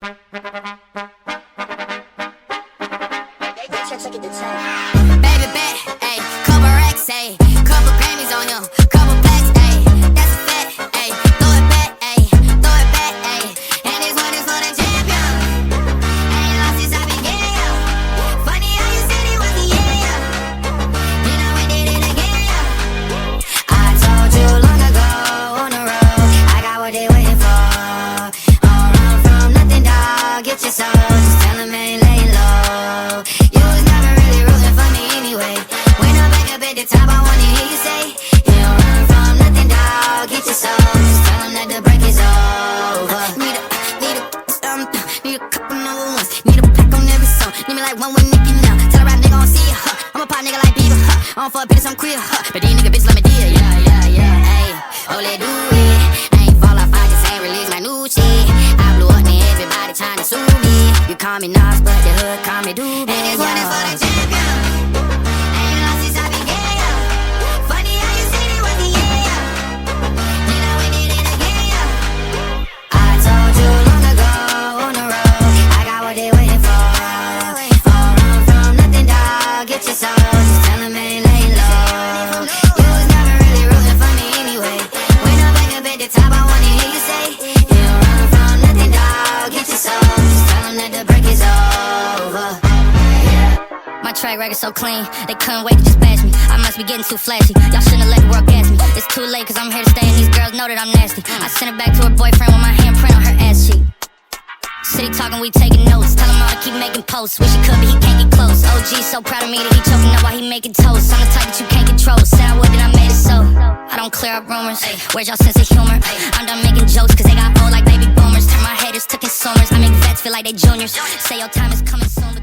Baby bet, ayy, couple racks, ayy, couple Grammys on him, couple plaques, ayy, that's a fact, ayy, throw it back, ayy, ayy, and this one is for the champion. Ain't lost since I began. Funny how you said it was the year. Then I went did it again. I told you long ago on the road, I got what they waiting for. Don't run from nothing, dog. Get your soul, just tell them ain't laying low. You was never really rooting for me anyway. When I'm back up at the top, I wanna hear you say, you don't run from nothing, dog. Get your soul, just tell them that the break is over. Need a couple number ones. Need a pack on every song. Need me like one with Nicki now. Tell a rap nigga I don't see ya, huh. I'm a pop nigga like Bieber, huh. I don't fuck bitches, I'm queer, huh. But these nigga bitches let me deal, yeah, ayy. Oh, let do it. I ain't fall off, I just ain't release my new shit. I blew up and everybody trying to sue me. You call me Nas, but the hood call me Doobie. And this one is for the champion. Ain't lost since I began. Funny how you said it was the year. Then I went did it again. I told you long ago on the road, I got what they waiting for. Don't run from nothing, dog. Get your soul, just tell them ain't laying low. You was never really rooting for me anyway. When I'm back up at the top, I wanna hear you say, you don't run from nothing, dog. Get your soul, just tell them that the break is over. My track record so clean, they couldn't wait to just bash me. I must be getting too flashy, y'all shouldn't have let the world gas me. It's too late cause I'm here to stay and these girls know that I'm nasty. I sent it back to her boyfriend with my handprint on her ass cheek. City talking, we taking notes. Tell him all to keep making posts. Wish he could, but he can't get close. OG so proud of me that he choking up while he making toast. I'm the type that you can't control. Said I would, then I made it so. I don't clear up rumors. Where's y'all sense of humor? I'm done making jokes cause they got old like baby boomers. Turn my haters to consumers. I make vets feel like they juniors. Say your time is coming soon.